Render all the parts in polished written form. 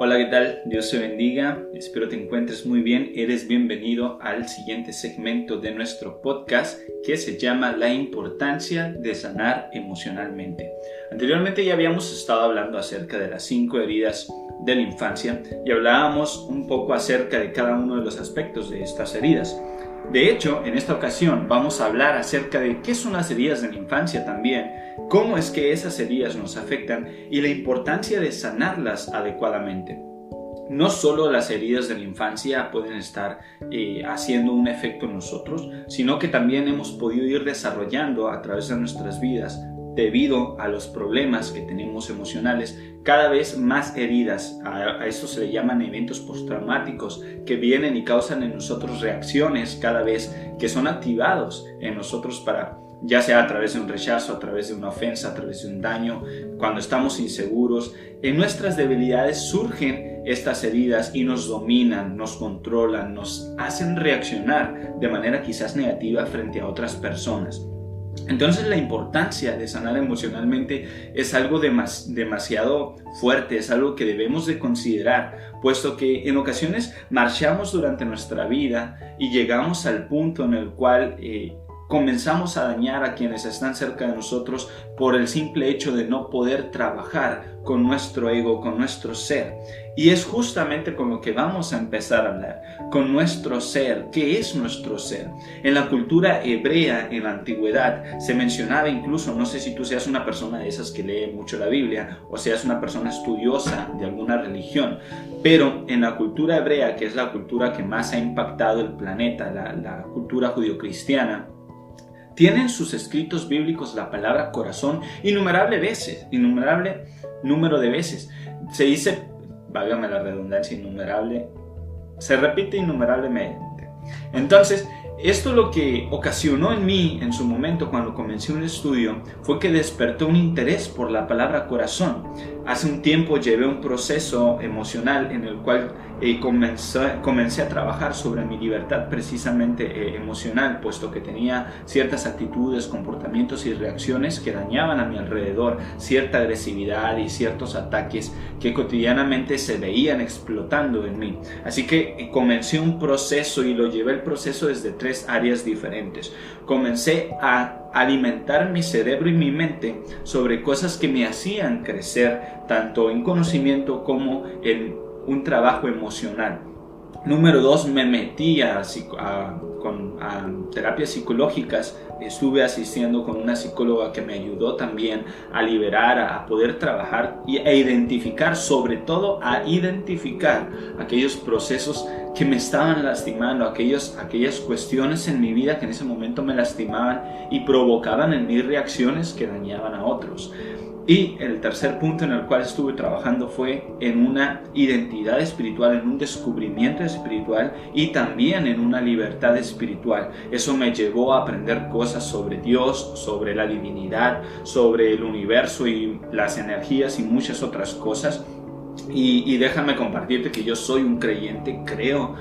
Hola, ¿qué tal? Dios te bendiga, espero te encuentres muy bien. Eres bienvenido al siguiente segmento de nuestro podcast que se llama La importancia de sanar emocionalmente. Anteriormente ya habíamos estado hablando acerca de las 5 heridas de la infancia y hablábamos un poco acerca de cada uno de los aspectos de estas heridas. De hecho, en esta ocasión vamos a hablar acerca de qué son las heridas de la infancia también, cómo es que esas heridas nos afectan y la importancia de sanarlas adecuadamente. No solo las heridas de la infancia pueden estar haciendo un efecto en nosotros, sino que también hemos podido ir desarrollando a través de nuestras vidas, debido a los problemas que tenemos emocionales, cada vez más heridas. A esto se le llaman eventos postraumáticos que vienen y causan en nosotros reacciones cada vez que son activados en nosotros para, ya sea a través de un rechazo, a través de una ofensa, a través de un daño, cuando estamos inseguros. En nuestras debilidades surgen estas heridas y nos dominan, nos controlan, nos hacen reaccionar de manera quizás negativa frente a otras personas. Entonces la importancia de sanar emocionalmente es algo demasiado fuerte, es algo que debemos de considerar, puesto que en ocasiones marchamos durante nuestra vida y llegamos al punto en el cual comenzamos a dañar a quienes están cerca de nosotros por el simple hecho de no poder trabajar con nuestro ego, con nuestro ser. Y es justamente con lo que vamos a empezar a hablar, con nuestro ser. ¿Qué es nuestro ser? En la cultura hebrea, en la antigüedad, se mencionaba incluso, no sé si tú seas una persona de esas que lee mucho la Biblia o seas una persona estudiosa de alguna religión, pero en la cultura hebrea, que es la cultura que más ha impactado el planeta, la cultura judio-cristiana, tienen sus escritos bíblicos la palabra corazón innumerable número de veces. Se dice, válgame la redundancia, innumerable, se repite innumerablemente. Entonces, esto lo que ocasionó en mí en su momento cuando comencé un estudio fue que despertó un interés por la palabra corazón. Hace un tiempo llevé un proceso emocional en el cual comencé a trabajar sobre mi libertad precisamente emocional, puesto que tenía ciertas actitudes, comportamientos y reacciones que dañaban a mi alrededor, cierta agresividad y ciertos ataques que cotidianamente se veían explotando en mí. Así que comencé un proceso y lo llevé el proceso desde 3 áreas diferentes. Comencé a alimentar mi cerebro y mi mente sobre cosas que me hacían crecer tanto en conocimiento como en un trabajo emocional. Número 2, me metí a terapias psicológicas. Estuve asistiendo con una psicóloga que me ayudó también a liberar, a poder trabajar e identificar, sobre todo a identificar aquellos procesos que me estaban lastimando, aquellas cuestiones en mi vida que en ese momento me lastimaban y provocaban en mí reacciones que dañaban a otros. Y el tercer punto en el cual estuve trabajando fue en una identidad espiritual, en un descubrimiento espiritual y también en una libertad espiritual. Eso me llevó a aprender cosas sobre Dios, sobre la divinidad, sobre el universo y las energías y muchas otras cosas. Y déjame compartirte que yo soy un creyente, creo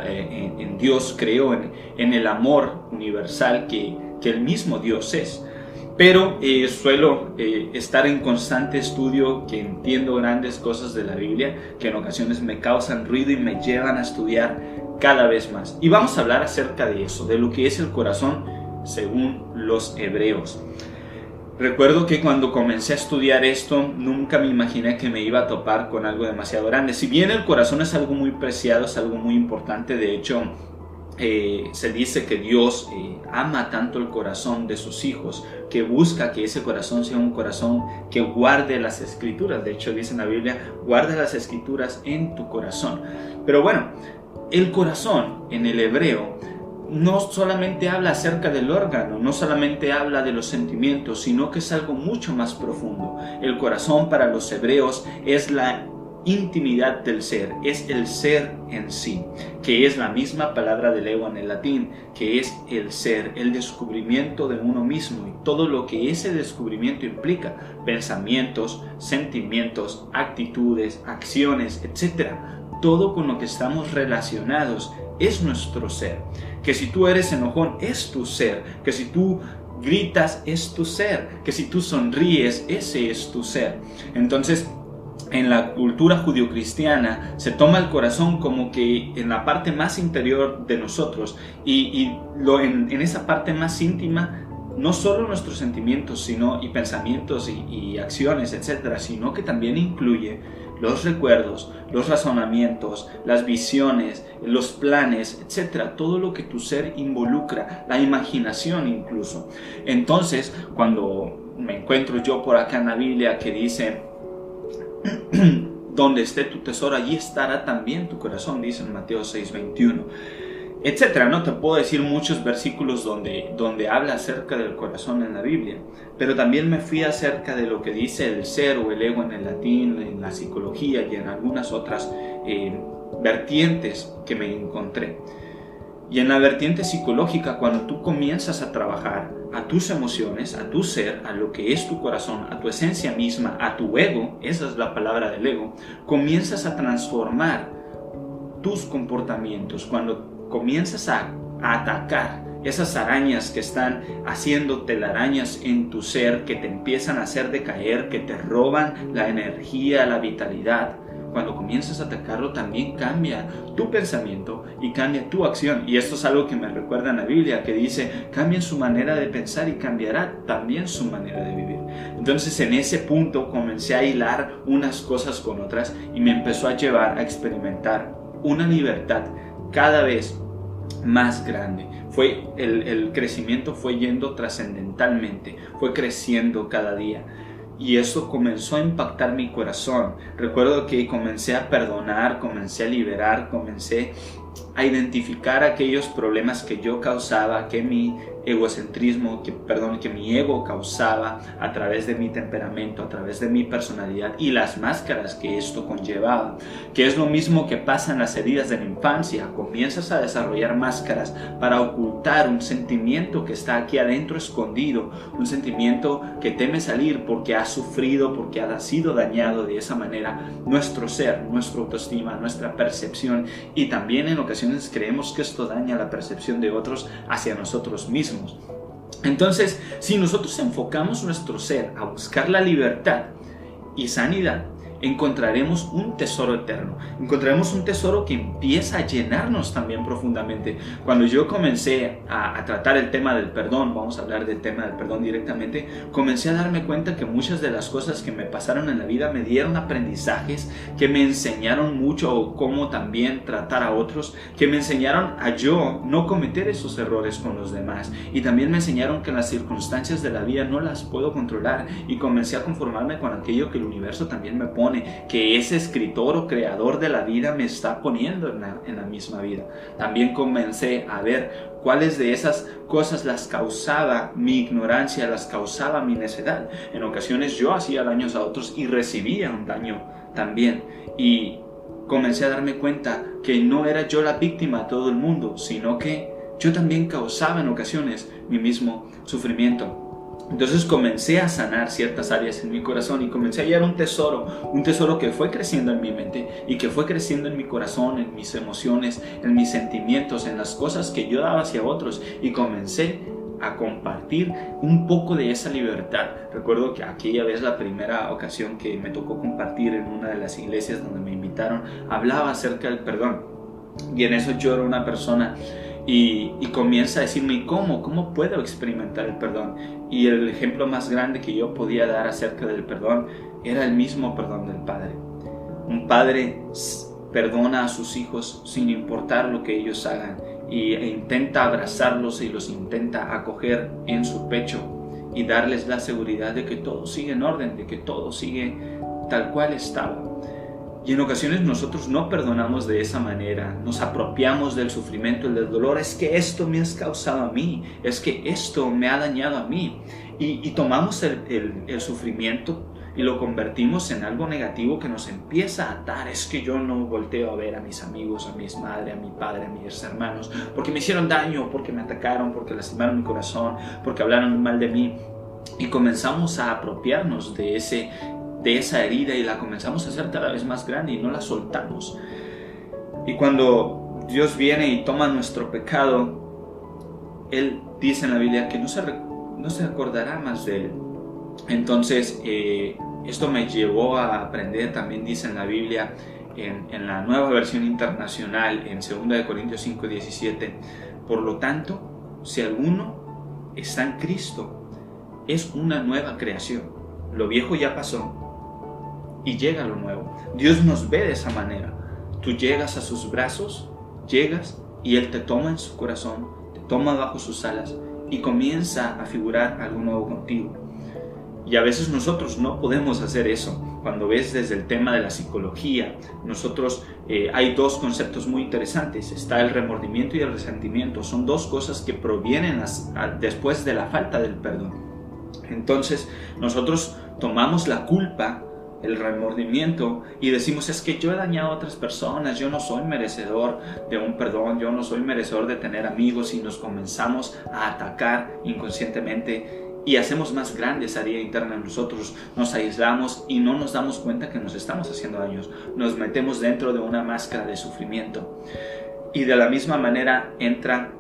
en Dios, creo en el amor universal que el mismo Dios es. Pero suelo estar en constante estudio, que entiendo grandes cosas de la Biblia que en ocasiones me causan ruido y me llevan a estudiar cada vez más. Y vamos a hablar acerca de eso, de lo que es el corazón según los hebreos. Recuerdo que cuando comencé a estudiar esto, nunca me imaginé que me iba a topar con algo demasiado grande. Si bien el corazón es algo muy preciado, es algo muy importante, de hecho, se dice que Dios ama tanto el corazón de sus hijos que busca que ese corazón sea un corazón que guarde las escrituras. De hecho, dice en la Biblia, guarda las escrituras en tu corazón. Pero bueno, el corazón en el hebreo no solamente habla acerca del órgano, no solamente habla de los sentimientos, sino que es algo mucho más profundo. El corazón para los hebreos es la intimidad del ser, es el ser en sí, que es la misma palabra del ego en el latín, que es el ser, el descubrimiento de uno mismo y todo lo que ese descubrimiento implica, pensamientos, sentimientos, actitudes, acciones, etc. Todo con lo que estamos relacionados es nuestro ser. Que si tú eres enojón, es tu ser. Que si tú gritas, es tu ser. Que si tú sonríes, ese es tu ser. Entonces, en la cultura judio-cristiana se toma el corazón como que en la parte más interior de nosotros en esa parte más íntima, no solo nuestros sentimientos y pensamientos y acciones, etcétera, sino que también incluye los recuerdos, los razonamientos, las visiones, los planes, etcétera, todo lo que tu ser involucra, la imaginación incluso. Entonces, cuando me encuentro yo por acá en la Biblia que dice: donde esté tu tesoro, allí estará también tu corazón, dice en Mateo 6:21, etcétera. No te puedo decir muchos versículos donde habla acerca del corazón en la Biblia, pero también me fui acerca de lo que dice el ser o el ego en el latín, en la psicología y en algunas otras vertientes que me encontré. Y en la vertiente psicológica, cuando tú comienzas a trabajar a tus emociones, a tu ser, a lo que es tu corazón, a tu esencia misma, a tu ego, esa es la palabra del ego, comienzas a transformar tus comportamientos. Cuando comienzas a atacar esas arañas que están haciendo telarañas en tu ser, que te empiezan a hacer decaer, que te roban la energía, la vitalidad, cuando comienzas a atacarlo, también cambia tu pensamiento y cambia tu acción. Y esto es algo que me recuerda en la Biblia, que dice: cambien su manera de pensar y cambiará también su manera de vivir. Entonces, en ese punto comencé a hilar unas cosas con otras y me empezó a llevar a experimentar una libertad cada vez más grande. El crecimiento fue yendo trascendentalmente, fue creciendo cada día. Y eso comenzó a impactar mi corazón. Recuerdo que comencé a perdonar, comencé a liberar, comencé a identificar aquellos problemas que yo causaba, que mi egocentrismo, que mi ego causaba a través de mi temperamento, a través de mi personalidad y las máscaras que esto conllevaba, que es lo mismo que pasa en las heridas de la infancia. Comienzas a desarrollar máscaras para ocultar un sentimiento que está aquí adentro escondido, un sentimiento que teme salir porque ha sufrido, porque ha sido dañado de esa manera nuestro ser, nuestra autoestima, nuestra percepción, y también en ocasiones creemos que esto daña la percepción de otros hacia nosotros mismos. Entonces, si nosotros enfocamos nuestro ser a buscar la libertad y sanidad, encontraremos un tesoro eterno, encontraremos un tesoro que empieza a llenarnos también profundamente. Cuando yo comencé a tratar el tema del perdón, vamos a hablar del tema del perdón directamente, comencé a darme cuenta que muchas de las cosas que me pasaron en la vida me dieron aprendizajes que me enseñaron mucho cómo también tratar a otros, que me enseñaron a yo no cometer esos errores con los demás, y también me enseñaron que las circunstancias de la vida no las puedo controlar, y comencé a conformarme con aquello que el universo también me pone, que ese escritor o creador de la vida me está poniendo en la misma vida. También comencé a ver cuáles de esas cosas las causaba mi ignorancia, las causaba mi necedad. En ocasiones yo hacía daños a otros y recibía un daño también, y comencé a darme cuenta que no era yo la víctima de todo el mundo, sino que yo también causaba en ocasiones mi mismo sufrimiento. Entonces comencé a sanar ciertas áreas en mi corazón y comencé a hallar un tesoro que fue creciendo en mi mente y que fue creciendo en mi corazón, en mis emociones, en mis sentimientos, en las cosas que yo daba hacia otros, y comencé a compartir un poco de esa libertad. Recuerdo que aquella vez, la primera ocasión que me tocó compartir en una de las iglesias donde me invitaron, hablaba acerca del perdón, y en eso yo era una persona y comienza a decirme: ¿cómo puedo experimentar el perdón? Y el ejemplo más grande que yo podía dar acerca del perdón era el mismo perdón del Padre. Un padre perdona a sus hijos sin importar lo que ellos hagan, e intenta abrazarlos y los intenta acoger en su pecho y darles la seguridad de que todo sigue en orden, de que todo sigue tal cual estaba. Y en ocasiones nosotros no perdonamos de esa manera, nos apropiamos del sufrimiento y del dolor. Es que esto me has causado a mí, es que esto me ha dañado a mí. Y tomamos el sufrimiento y lo convertimos en algo negativo que nos empieza a atar. Es que yo no volteo a ver a mis amigos, a mi madre, a mi padre, a mis hermanos, porque me hicieron daño, porque me atacaron, porque lastimaron mi corazón, porque hablaron mal de mí. Y comenzamos a apropiarnos de esa herida y la comenzamos a hacer cada vez más grande y no la soltamos. Y cuando Dios viene y toma nuestro pecado, Él dice en la Biblia que no se acordará más de él. Entonces Esto me llevó a aprender, también dice en la Biblia, en la Nueva Versión Internacional, en 2 Corintios 5:17, por lo tanto, si alguno está en Cristo, es una nueva creación. Lo viejo ya pasó y llega lo nuevo. Dios nos ve de esa manera. Tú llegas a sus brazos, llegas y Él te toma en su corazón, te toma bajo sus alas y comienza a figurar algo nuevo contigo. Y a veces nosotros no podemos hacer eso. Cuando ves desde el tema de la psicología, hay dos conceptos muy interesantes. Está el remordimiento y el resentimiento. Son dos cosas que provienen después de la falta del perdón. Entonces nosotros tomamos la culpa, el remordimiento, y decimos: es que yo he dañado a otras personas, yo no soy merecedor de un perdón, yo no soy merecedor de tener amigos, y nos comenzamos a atacar inconscientemente y hacemos más grande esa herida interna en nosotros, nos aislamos y no nos damos cuenta que nos estamos haciendo daños, nos metemos dentro de una máscara de sufrimiento. Y de la misma manera era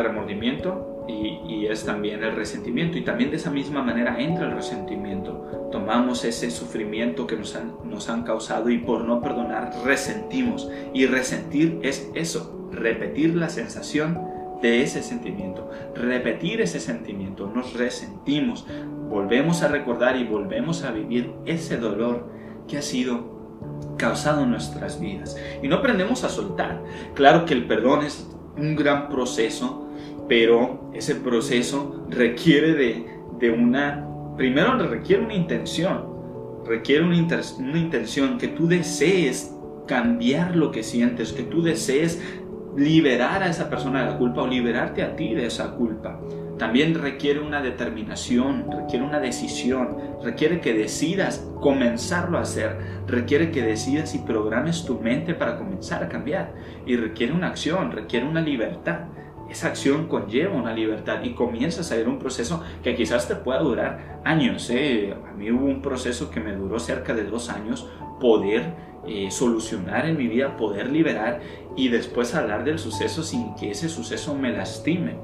remordimiento y es también el resentimiento, y también de esa misma manera entra el resentimiento. Tomamos ese sufrimiento que nos han causado y por no perdonar resentimos, y resentir es eso, repetir la sensación de ese sentimiento, repetir ese sentimiento. Nos resentimos, volvemos a recordar y volvemos a vivir ese dolor que ha sido causado en nuestras vidas y no aprendemos a soltar. Claro que el perdón es un gran proceso, pero ese proceso requiere primero requiere una intención, una intención, que tú desees cambiar lo que sientes, que tú desees liberar a esa persona de la culpa o liberarte a ti de esa culpa. También requiere una determinación, requiere una decisión, requiere que decidas comenzarlo a hacer, requiere que decidas y programes tu mente para comenzar a cambiar, y requiere una acción, requiere una libertad. Esa acción conlleva una libertad y comienzas a ver un proceso que quizás te pueda durar años. A mí hubo un proceso que me duró cerca de 2 años poder solucionar en mi vida, poder liberar y después hablar del suceso sin que ese suceso me lastime.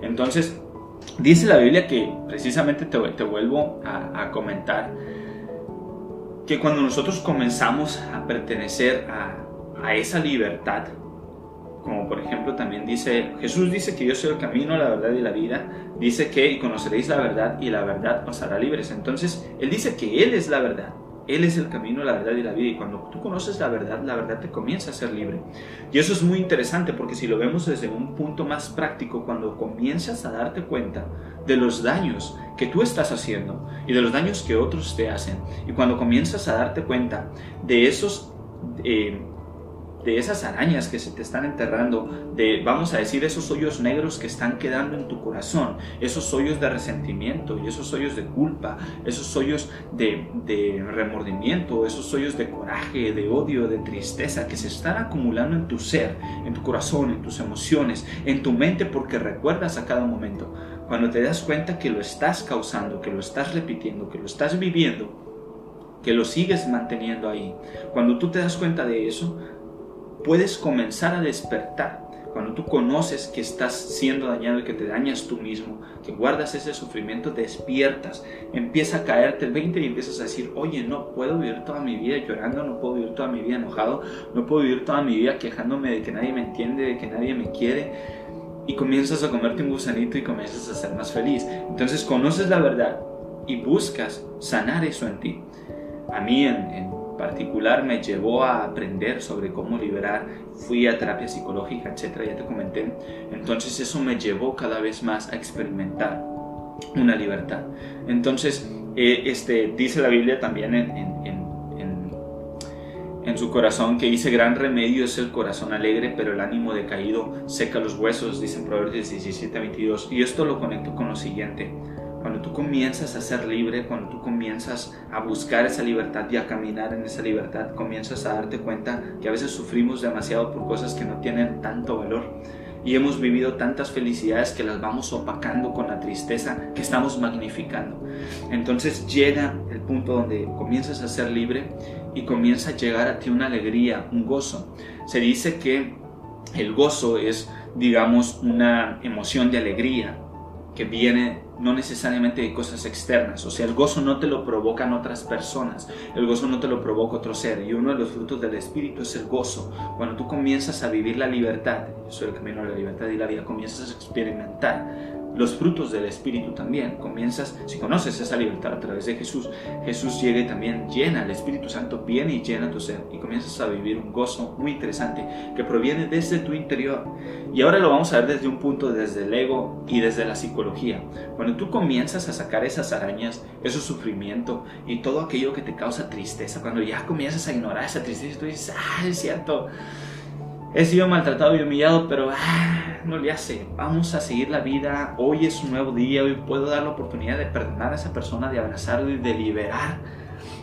Entonces, dice la Biblia que precisamente te vuelvo a comentar que cuando nosotros comenzamos a pertenecer a esa libertad, como por ejemplo también Jesús dice que yo soy el camino, la verdad y la vida, dice que y conoceréis la verdad y la verdad os hará libres. Entonces Él dice que Él es la verdad, Él es el camino, la verdad y la vida, y cuando tú conoces la verdad te comienza a ser libre. Y eso es muy interesante, porque si lo vemos desde un punto más práctico, cuando comienzas a darte cuenta de los daños que tú estás haciendo y de los daños que otros te hacen, y cuando comienzas a darte cuenta de esas arañas que se te están enterrando, vamos a decir, esos hoyos negros que están quedando en tu corazón, esos hoyos de resentimiento y esos hoyos de culpa, esos hoyos de remordimiento, esos hoyos de coraje, de odio, de tristeza que se están acumulando en tu ser, en tu corazón, en tus emociones, en tu mente, porque recuerdas a cada momento. Cuando te das cuenta que lo estás causando, que lo estás repitiendo, que lo estás viviendo, que lo sigues manteniendo ahí, cuando tú te das cuenta de eso, puedes comenzar a despertar. Cuando tú conoces que estás siendo dañado y que te dañas tú mismo, que guardas ese sufrimiento, despiertas, empieza a caerte el 20 y empiezas a decir: oye, no puedo vivir toda mi vida llorando, no puedo vivir toda mi vida enojado, no puedo vivir toda mi vida quejándome de que nadie me entiende, de que nadie me quiere. Y comienzas a comerte un gusanito y comienzas a ser más feliz. Entonces conoces la verdad y buscas sanar eso en ti. A mí en particular me llevó a aprender sobre cómo liberar, fui a terapia psicológica, etcétera, ya te comenté. Entonces eso me llevó cada vez más a experimentar una libertad. Entonces dice la Biblia también en su corazón, que dice: gran remedio es el corazón alegre, pero el ánimo decaído seca los huesos, dice en Proverbios 17:22. Y esto lo conecto con lo siguiente: cuando tú comienzas a ser libre, cuando tú comienzas a buscar esa libertad y a caminar en esa libertad, comienzas a darte cuenta que a veces sufrimos demasiado por cosas que no tienen tanto valor, y hemos vivido tantas felicidades que las vamos opacando con la tristeza que estamos magnificando. Entonces llega el punto donde comienzas a ser libre y comienza a llegar a ti una alegría, un gozo. Se dice que el gozo es, digamos, una emoción de alegría que viene no necesariamente de cosas externas. O sea, el gozo no te lo provocan otras personas, el gozo no te lo provoca otro ser. Y uno de los frutos del Espíritu es el gozo. Cuando tú comienzas a vivir la libertad, yo soy el camino de la libertad y la vida, comienzas a experimentar los frutos del Espíritu también. Comienzas, si conoces esa libertad a través de Jesús, Jesús llega y también llena, el Espíritu Santo viene y llena tu ser, y comienzas a vivir un gozo muy interesante que proviene desde tu interior. Y ahora lo vamos a ver desde un punto, desde el ego y desde la psicología. Cuando tú comienzas a sacar esas arañas, ese sufrimiento y todo aquello que te causa tristeza, cuando ya comienzas a ignorar esa tristeza, tú dices, es cierto, he sido maltratado y humillado, pero no le hace. Vamos a seguir la vida. Hoy es un nuevo día. Hoy puedo dar la oportunidad de perdonar a esa persona, de abrazarlo y de liberar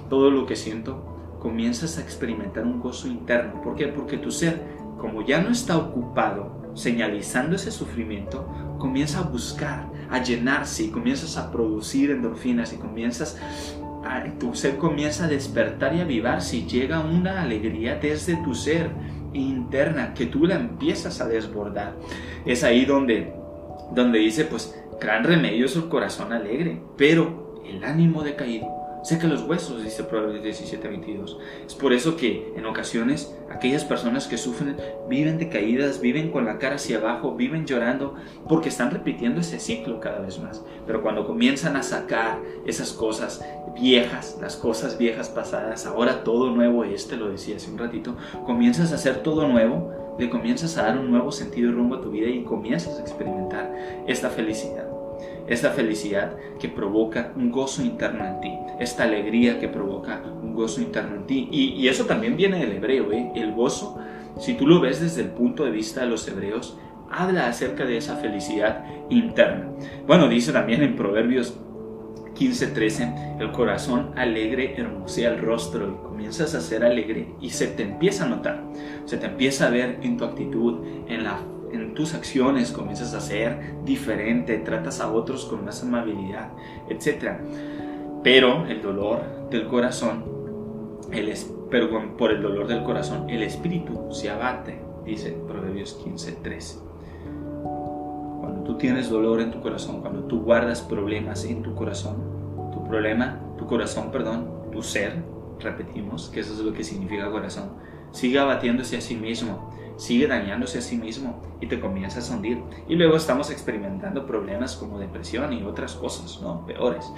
todo lo que siento. Comienzas a experimentar un gozo interno. ¿Por qué? Porque tu ser, como ya no está ocupado señalizando ese sufrimiento, comienza a buscar, a llenarse, y comienzas a producir endorfinas y tu ser comienza a despertar y a avivarse, y llega una alegría desde tu ser interna que tú la empiezas a desbordar. Es ahí donde dice, pues, gran remedio es el corazón alegre, pero el ánimo decaído seca los huesos, dice Proverbios 17:22. Es por eso que en ocasiones aquellas personas que sufren viven decaídas, viven con la cara hacia abajo, viven llorando, porque están repitiendo ese ciclo cada vez más. Pero cuando comienzan a sacar esas cosas viejas, las cosas viejas pasadas, ahora todo nuevo lo decía hace un ratito, comienzas a hacer todo nuevo, le comienzas a dar un nuevo sentido y rumbo a tu vida, y comienzas a experimentar esta felicidad. Esta felicidad que provoca un gozo interno en ti, esta alegría que provoca un gozo interno en ti. Y eso también viene del hebreo, el gozo, si tú lo ves desde el punto de vista de los hebreos, habla acerca de esa felicidad interna. Bueno, dice también en Proverbios 15:13, el corazón alegre hermosea el rostro, y comienzas a ser alegre y se te empieza a notar, se te empieza a ver en tu actitud, en tus acciones, comienzas a ser diferente, tratas a otros con más amabilidad, etc. Pero el dolor del corazón, por el dolor del corazón, el espíritu se abate, dice Proverbios 15:13. Cuando tú tienes dolor en tu corazón, cuando tú guardas problemas en tu corazón, tu ser, repetimos que eso es lo que significa corazón, sigue abatiéndose a sí mismo, sigue dañándose a sí mismo, y te comienzas a hundir. Y luego estamos experimentando problemas como depresión y otras cosas, ¿no?, peores.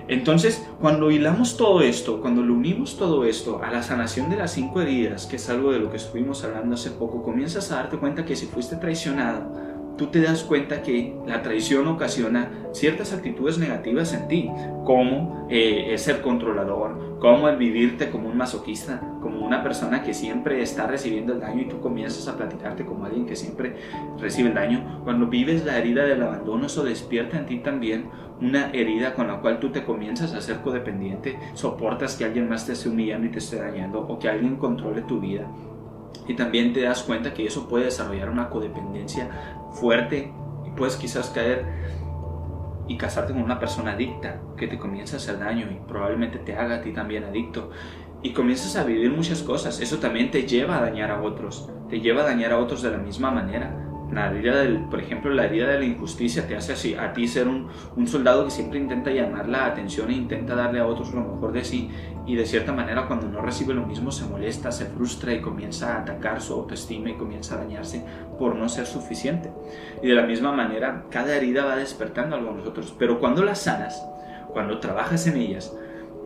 Entonces, cuando hilamos todo esto, cuando lo unimos todo esto a la sanación de las 5 heridas, que es algo de lo que estuvimos hablando hace poco, comienzas a darte cuenta que si fuiste traicionado, tú te das cuenta que la traición ocasiona ciertas actitudes negativas en ti, como el ser controlador, como el vivirte como un masoquista, como una persona que siempre está recibiendo el daño, y tú comienzas a platicarte como alguien que siempre recibe el daño. Cuando vives la herida del abandono, eso despierta en ti también una herida con la cual tú te comienzas a ser codependiente, soportas que alguien más te esté humillando y te esté dañando, o que alguien controle tu vida. Y también te das cuenta que eso puede desarrollar una codependencia fuerte, y puedes quizás caer y casarte con una persona adicta que te comienza a hacer daño y probablemente te haga a ti también adicto, y comienzas a vivir muchas cosas. Eso también te lleva a dañar a otros, de la misma manera. Por ejemplo, la herida de la injusticia te hace así, a ti ser un soldado que siempre intenta llamar la atención e intenta darle a otros lo mejor de sí, y de cierta manera cuando no recibe lo mismo se molesta, se frustra y comienza a atacar su autoestima y comienza a dañarse por no ser suficiente. Y de la misma manera, cada herida va despertando algo en nosotros, pero cuando las sanas, cuando trabajas en ellas,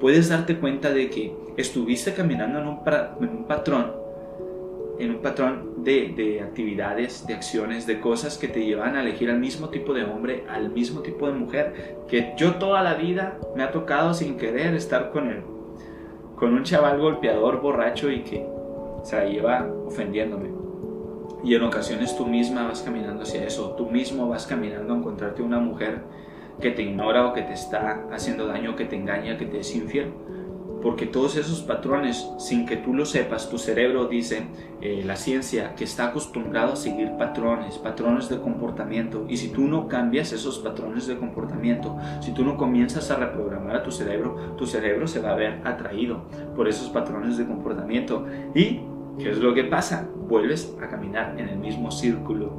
puedes darte cuenta de que estuviste caminando en un patrón de actividades, de acciones, de cosas que te llevan a elegir al mismo tipo de hombre, al mismo tipo de mujer, que yo toda la vida me ha tocado sin querer estar con un chaval golpeador, borracho, y que se la lleva ofendiéndome. Y en ocasiones tú misma vas caminando hacia eso, tú mismo vas caminando a encontrarte una mujer que te ignora o que te está haciendo daño, que te engaña, que te es infiel. Porque todos esos patrones, sin que tú lo sepas, tu cerebro, dice la ciencia, que está acostumbrado a seguir patrones de comportamiento. Y si tú no cambias esos patrones de comportamiento, si tú no comienzas a reprogramar a tu cerebro se va a ver atraído por esos patrones de comportamiento. ¿Y qué es lo que pasa? Vuelves a caminar en el mismo círculo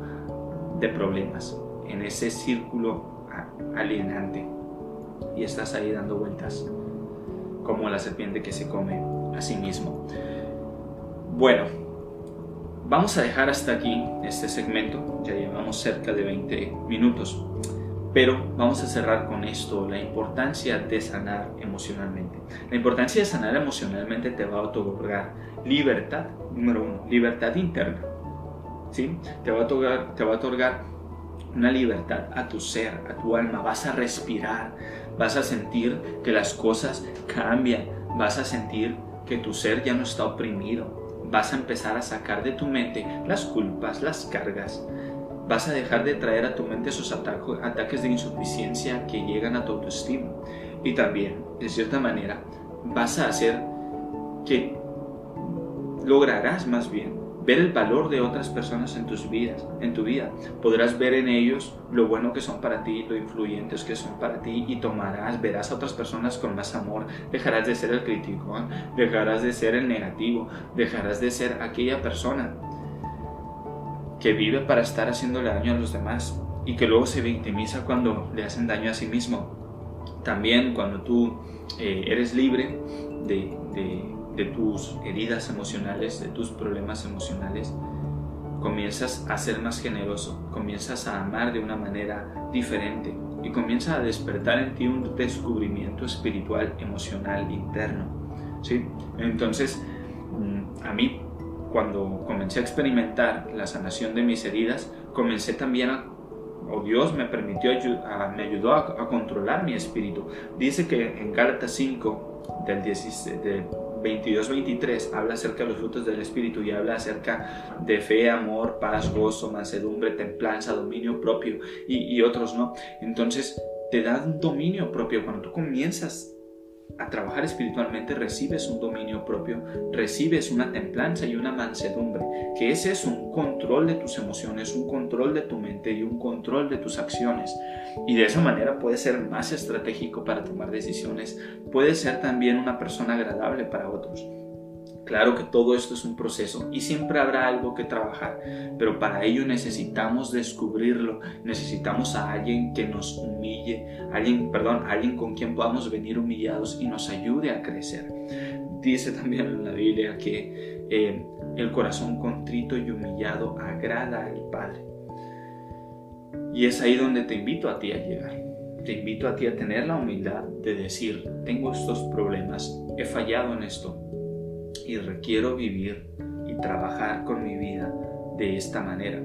de problemas, en ese círculo alienante y estás ahí dando vueltas como la serpiente que se come a sí mismo. Bueno, vamos a dejar hasta aquí este segmento, ya llevamos cerca de 20 minutos, pero vamos a cerrar con esto: la importancia de sanar emocionalmente. La importancia de sanar emocionalmente te va a otorgar libertad, número uno, libertad interna, ¿sí? Te va a otorgar una libertad a tu ser, a tu alma. Vas a respirar, vas a sentir que las cosas cambian, vas a sentir que tu ser ya no está oprimido. Vas a empezar a sacar de tu mente las culpas, las cargas. Vas a dejar de traer a tu mente esos ataques de insuficiencia que llegan a tu autoestima. Y también, de cierta manera, vas a hacer que lograrás más bien ver el valor de otras personas en tu vida. Podrás ver en ellos lo bueno que son para ti, lo influyentes que son para ti, y verás a otras personas con más amor. Dejarás de ser el criticón, dejarás de ser el negativo, dejarás de ser aquella persona que vive para estar haciéndole daño a los demás y que luego se victimiza cuando le hacen daño a sí mismo. También cuando tú eres libre de tus heridas emocionales, de tus problemas emocionales, comienzas a ser más generoso, comienzas a amar de una manera diferente y comienza a despertar en ti un descubrimiento espiritual, emocional, interno, ¿sí? Entonces, a mí, cuando comencé a experimentar la sanación de mis heridas, comencé también Dios me ayudó a controlar mi espíritu. Dice que en Gálatas 5, del 22-23, habla acerca de los frutos del espíritu y habla acerca de fe, amor, paz, gozo, mansedumbre, templanza, dominio propio y otros, ¿no? Entonces te da un dominio propio. Cuando tú comienzas a trabajar espiritualmente, recibes un dominio propio, recibes una templanza y una mansedumbre, que ese es un control de tus emociones, un control de tu mente y un control de tus acciones. Y de esa manera puedes ser más estratégico para tomar decisiones, puedes ser también una persona agradable para otros. Claro que todo esto es un proceso y siempre habrá algo que trabajar, pero para ello necesitamos descubrirlo, necesitamos a alguien que nos humille, alguien con quien podamos venir humillados y nos ayude a crecer. Dice también en la Biblia que el corazón contrito y humillado agrada al Padre. Y es ahí donde te invito a ti a llegar. Te invito a ti a tener la humildad de decir: tengo estos problemas, he fallado en esto, y requiero vivir y trabajar con mi vida de esta manera.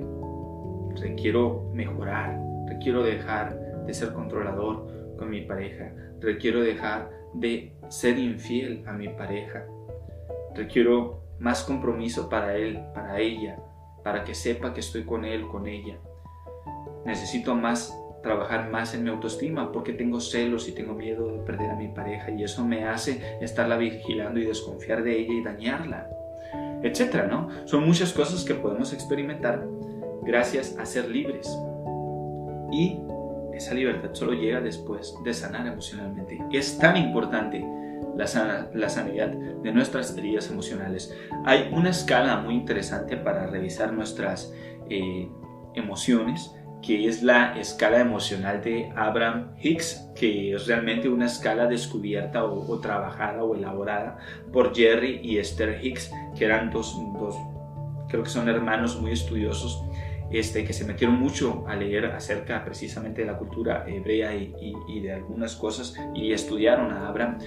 Requiero mejorar, requiero dejar de ser controlador con mi pareja, requiero dejar de ser infiel a mi pareja, requiero más compromiso para él, para ella, para que sepa que estoy con él, con ella. Necesito trabajar más en mi autoestima porque tengo celos y tengo miedo de perder a mi pareja, y eso me hace estarla vigilando y desconfiar de ella y dañarla, etcétera, ¿no? Son muchas cosas que podemos experimentar gracias a ser libres, y esa libertad solo llega después de sanar emocionalmente. Es tan importante la sanidad de nuestras heridas emocionales. Hay una escala muy interesante para revisar nuestras emociones, que es la escala emocional de Abraham Hicks, que es realmente una escala descubierta o trabajada o elaborada por Jerry y Esther Hicks, que eran dos creo que son hermanos muy estudiosos, que se metieron mucho a leer acerca precisamente de la cultura hebrea y de algunas cosas, y estudiaron a Abraham.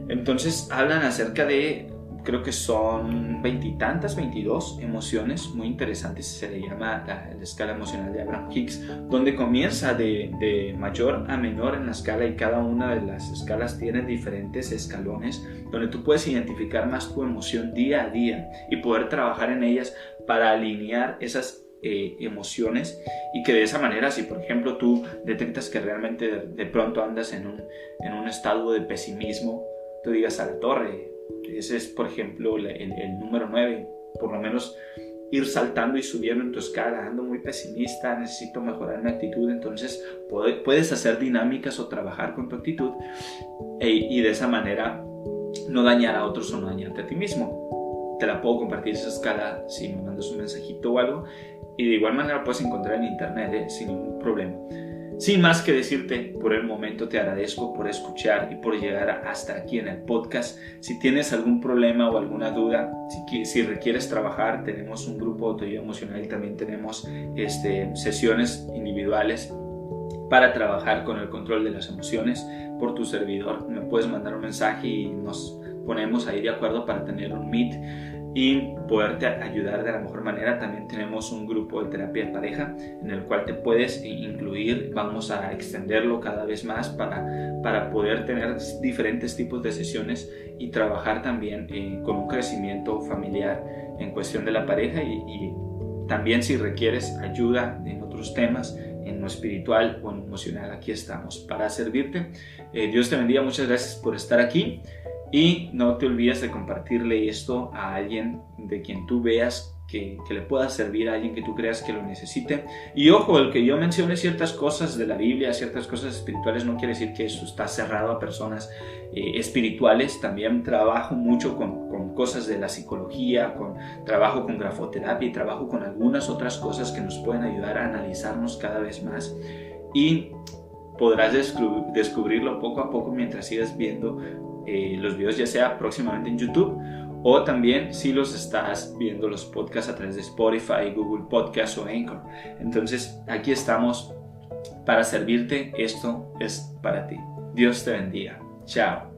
Entonces hablan acerca de, creo que son 22 emociones muy interesantes. Se le llama la escala emocional de Abraham Hicks, donde comienza de mayor a menor en la escala, y cada una de las escalas tiene diferentes escalones donde tú puedes identificar más tu emoción día a día y poder trabajar en ellas para alinear esas emociones, y que de esa manera, si por ejemplo tú detectas que realmente de pronto andas en un estado de pesimismo, tú digas: a la torre, ese es por ejemplo el número 9, por lo menos ir saltando y subiendo en tu escala. Ando muy pesimista, necesito mejorar mi actitud. Entonces puedes hacer dinámicas o trabajar con tu actitud y de esa manera no dañar a otros o no dañarte a ti mismo. Te la puedo compartir esa escala si me mandas un mensajito o algo, y de igual manera puedes encontrar en internet sin ningún problema. Sin más que decirte, por el momento te agradezco por escuchar y por llegar hasta aquí en el podcast. Si tienes algún problema o alguna duda, si requieres trabajar, tenemos un grupo de autoayuda emocional y también tenemos sesiones individuales para trabajar con el control de las emociones por tu servidor. Me puedes mandar un mensaje y nos ponemos ahí de acuerdo para tener un meet y poderte ayudar de la mejor manera. También tenemos un grupo de terapia de pareja en el cual te puedes incluir. Vamos a extenderlo cada vez más para poder tener diferentes tipos de sesiones y trabajar también con un crecimiento familiar en cuestión de la pareja y también si requieres ayuda en otros temas, en lo espiritual o en lo emocional, aquí estamos para servirte. Dios te bendiga, muchas gracias por estar aquí. Y no te olvides de compartirle esto a alguien de quien tú veas que le pueda servir, a alguien que tú creas que lo necesite. Y ojo, el que yo mencione ciertas cosas de la Biblia, ciertas cosas espirituales, no quiere decir que eso está cerrado a personas espirituales. También trabajo mucho con cosas de la psicología, trabajo con grafoterapia y trabajo con algunas otras cosas que nos pueden ayudar a analizarnos cada vez más. Y podrás descubrirlo poco a poco mientras sigas viendo los videos, ya sea próximamente en YouTube o también si los estás viendo los podcasts a través de Spotify, Google Podcasts o Anchor. Entonces aquí estamos para servirte. Esto es para ti. Dios te bendiga. Chao.